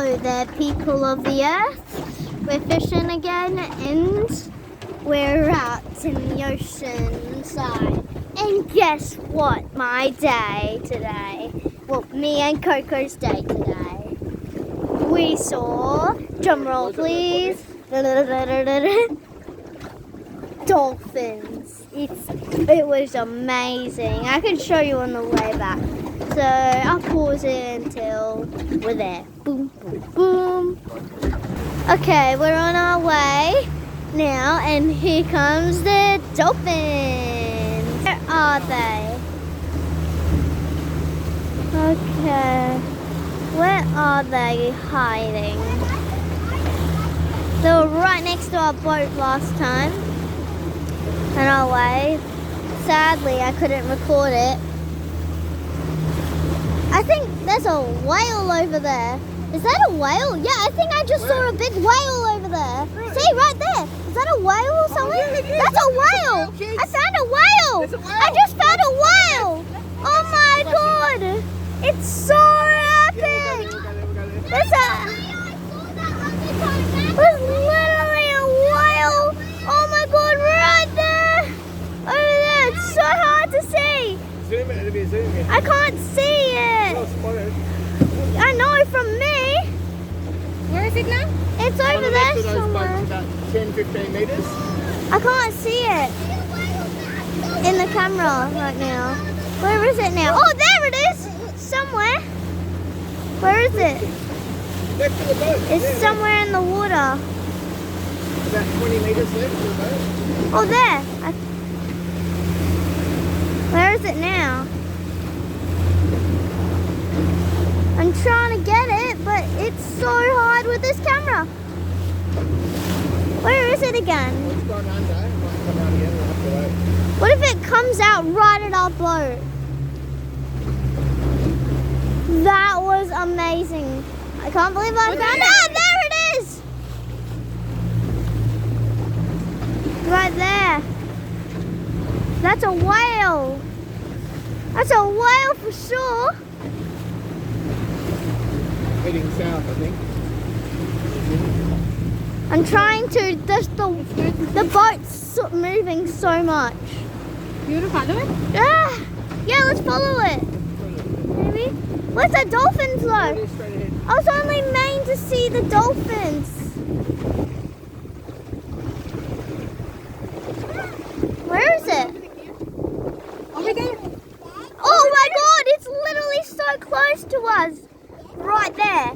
Hello there, people of the earth. We're fishing again and we're out in the ocean side. And guess what? My day today. Well, me and Coco's day today. We saw, drum roll please, dolphins. It was amazing. I can show you on the way back. So I'll pause it until we're there. Boom, boom, boom. Okay, we're on our way now, and here comes the dolphins. Where are they? Okay, where are they hiding? They were right next to our boat last time. On our way. Sadly, I couldn't record it. I think there's a whale over there. Is that a whale? Yeah, I think I just saw a big whale over there. Really? See, right there. Is that a whale or something? Oh, yeah, that's a whale. I found a whale. I just found a whale. Oh my god. It's so epic. There's literally a whale. Oh my god, right there. Over there. It's so hard to see. Zoom it, it'll be a zoom in. I can't see it. Well spotted. I know from me. Where is it now? It's over there somewhere. About 10-15 meters. I can't see it in the camera right now. Where is it now? Oh, there it is. Somewhere. Where is it? Left to the boat. It's somewhere in the water. About 20 meters left to the boat. Oh, there. Where is it now? I'm trying to get it, but it's so hard with this camera. Where is it again? It's gone under. It might come out again. We'll have to wait. What if it comes out right at our boat? That was amazing. I can't believe I found it. Ah, there it is! Right there. That's a whale. That's a whale for sure. Heading south, I think. I'm trying to, the boat's moving so much. You want to follow it? Ah, yeah, let's follow it. Maybe. Where's the dolphins though? Straight ahead. I was only meant to see the dolphins. Where is it? Over there. Oh my god, it's literally so close to us. Right there.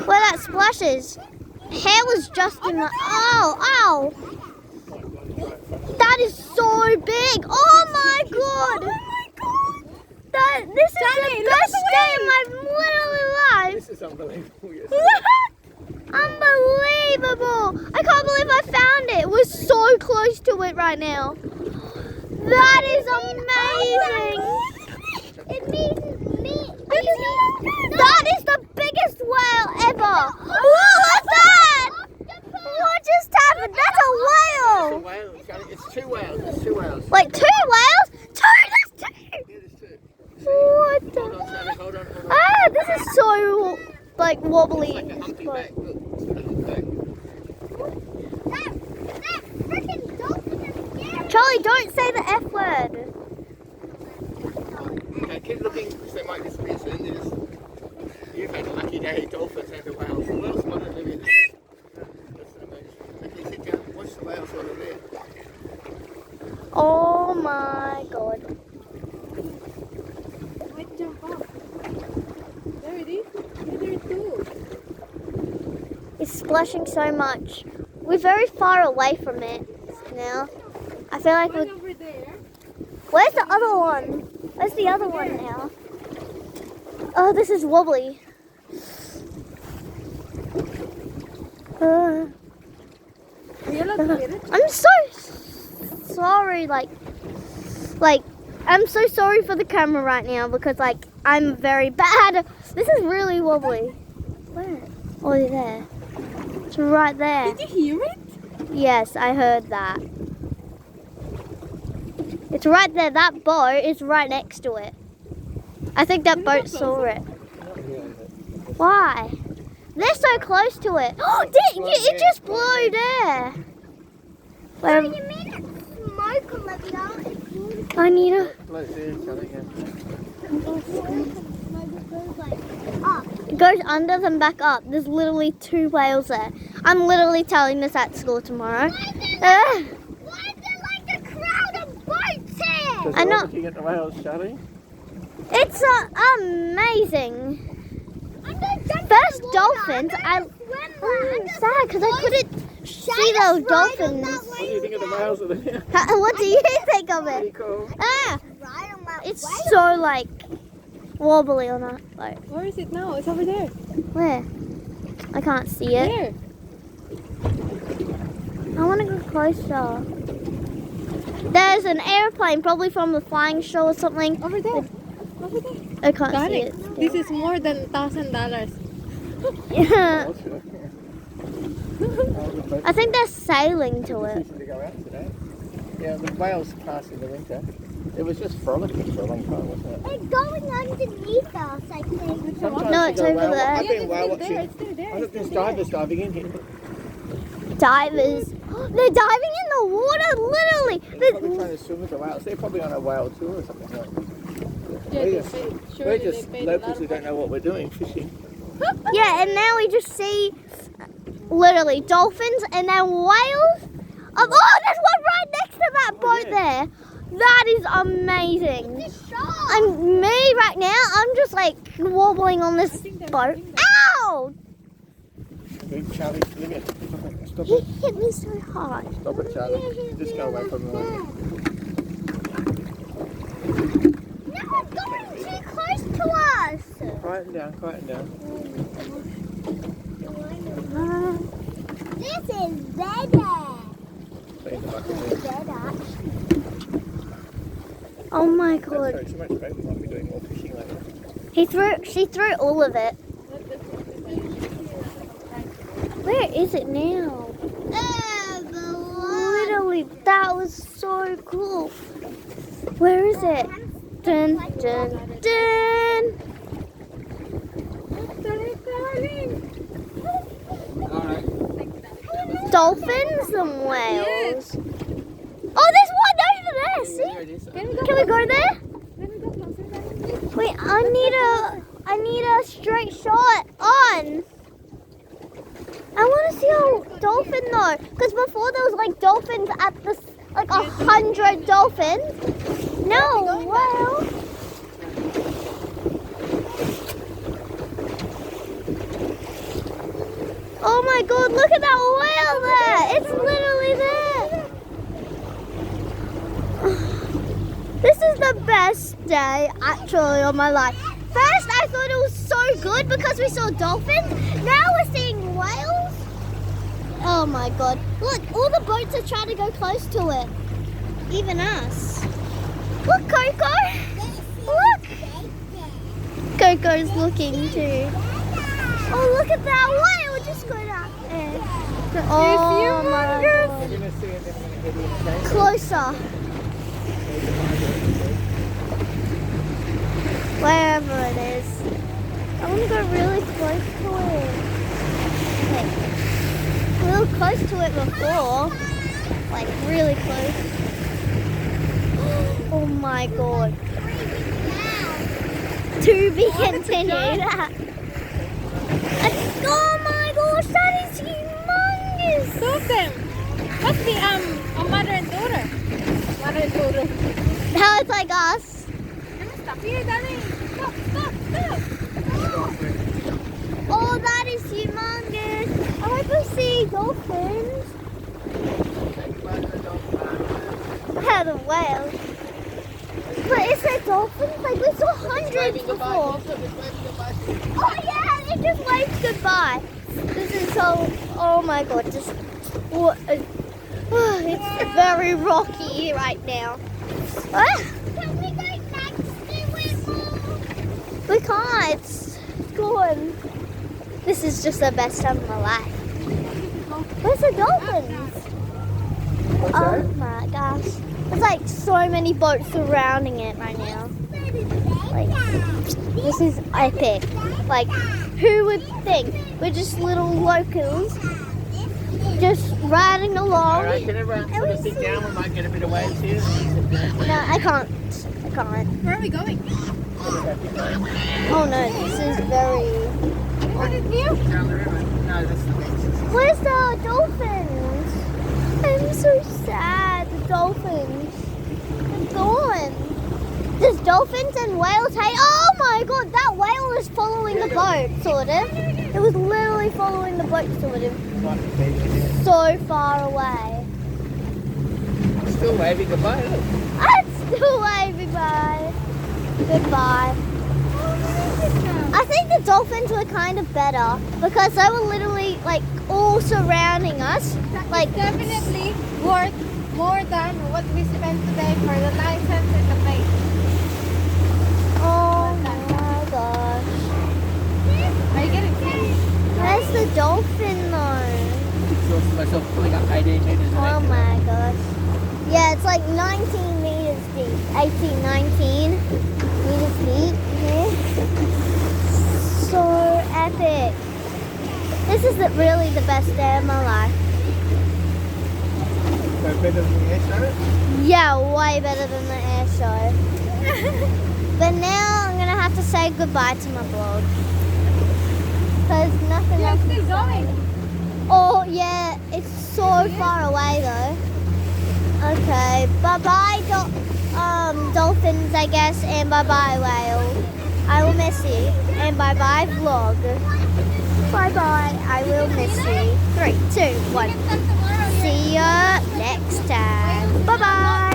Where that splashes. Hair was just in the... Ow, ow. That is so big. Oh my god. This is the best day of my literally life. This is unbelievable, yes. Unbelievable. I can't believe I found it. We're so close to it right now. That is amazing. It means me. That is the biggest whale ever. What's that? What just happened? That's a whale. It's a whale. It's two whales. It's two whales. Wait, 2 whales? 2? That's 2. Yeah, there's two. What the? Hold on, Charlie. Hold on. Hold on. Ah, this is so like wobbly. It's like a humpy back. Look, it's got a hump back. Charlie, don't say the F word. Okay, keep looking because they might disappear soon. You've had a lucky day. Dolphins and the whales. Well spotted, Olivia. That's amazing. Okay, sit down. Watch the whales while they're there. Oh my god. Wait, jump off. There it is. There it goes. It's splashing so much. We're very far away from it now. I feel like One we're... over there. Where's the other one? Where's the other one now? Oh, this is wobbly. Are you allowed to get it? I'm so sorry, like, I'm so sorry for the camera right now because, like, I'm very bad. This is really wobbly. Where? Oh, there. It's right there. Did you hear it? Yes, I heard that. It's right there. That boat is right next to it. I think that boat saw it. Why? They're so close to it. Oh, it just blew there. Where, You made it smoke, Olivia. I need to. Close there, Charlie, yeah. It goes under then back up. There's literally 2 whales there. I'm literally telling this at school tomorrow. Why is there like a crowd of boats here? Because I know. we're looking at the whales, Charlie. It's amazing. I'm gonna jump in First the water. dolphins. I'm I gonna swim there. oh, I'm gonna sad because I couldn't see those ride on dolphins. that What do you think of the whales that are here? What do you think of Pretty it? cool. Ah, Ride on that it's whale. so like wobbly on that boat. Where is it now? It's over there. Where? I can't see it. There. I want to go closer. There's an airplane, probably from the flying show or something. Over there. Over there. I can't see Darling, it. still. this is more than $1,000. Yeah. What's it? I think they're sailing to it. To go out today. Yeah, the whales pass in the winter. It was just frolicking for a long time, wasn't it? It's going underneath us, I think. Sometimes No, you it's go over whale- there. I've been it's whale still there. watching. It's still there. I think It's there's still there. divers diving in here. Divers. They're diving in the water, literally. They're probably trying to swim with the whales. They're probably on a whale tour or something like that. Yeah, We're they just- paid- We're surely just they paid a locals lot who of don't know what we're doing, fishing. Yeah, and now we just see literally dolphins and then whales. Oh, there's one right next to that boat yeah. there. That is amazing. It's a shark. I'm me right now. I'm just like wobbling on this boat. Ow! Okay, Charlie, leave it. Stop He it. hit me so hard. Stop it, Charlie. Just go away from the No, it's going too close to us. Quieten down, quieten down. This is better. Clean the bucket there. Better. Oh my That's god. very too much bait. We might be doing more fishing later. She threw all of it. Where is it now? Literally, that was so cool. Where is it? Dun, dun, dun. Dolphins and whales. Oh, there's one over there. See? There it is. Can we go there? Wait, I need a straight shot on. I want to see a dolphin though, because before there was like dolphins at this, like 100 dolphins. No, well. Oh my god, look at that whale there. It's literally there. This is the best day actually of my life. First I thought it was so good because we saw dolphins. Now we're seeing whales. Oh my god. Look, all the boats are trying to go close to it. Even us. Look, Coco. Look. Coco's looking too. Oh, look at that whale just go down there. Oh my god. We're going to see it, then we're going to head in, okay? Closer. Wherever it is. I want to go really close to it. Okay. We were close to it before. Like really close. Oh my god. To be continued. Oh my gosh, that is humongous. Two of them. Must be a mother and daughter. Mother and daughter. Now it's like us. Stop here, darling. Stop, stop, stop. Oh, that is humongous. I hope we see dolphins. Yeah, the whales. But is there dolphins? Like we saw hundreds before. Oh yeah, it just waves goodbye. This is so. Oh my god, just. What? It's very rocky right now. Ah, Can we go next to it more? we can't. It's gone. This is just the best time of my life. Where's the dolphins? What's Oh that? my gosh. There's like so many boats surrounding it right now. Like This is epic. Like, who would think? We're just little locals, just riding along. Alright, can everyone sort of sit down? We might get a bit of waves here. No, I can't. I can't. Where are we going? Oh no, this is very... What is new? Down the river. No, that's the beach. Where's the dolphins? I'm so sad. The dolphins. They're gone. There's dolphins and whales. Hey, oh my god, that whale was following the boat, sort of. It was literally following the boat, sort of. So far away. I'm still waving goodbye. Look. I'm still waving bye. Goodbye. I think the dolphins were kind of better because they were literally like all surrounding us. Like Definitely worth more than what we spent today for the license and the plate. oh my gosh. Are you getting sick? Where's the dolphin though? So myself pulling up 18 meters. Oh my gosh. Yeah, it's like 19 meters deep. 18, 19 meters deep here. So epic. This is really the best day of my life. So better than the air show? Yeah, way better than the air show. But now I'm gonna have to say goodbye to my vlog. Because nothing You're else. still going. Oh yeah, it's so far away though. Okay, bye bye dolphins I guess, and bye bye whale. I will miss you. And bye bye vlog. Bye bye, I will miss you. 3, 2, 1. Come tomorrow. See ya next time. Bye bye.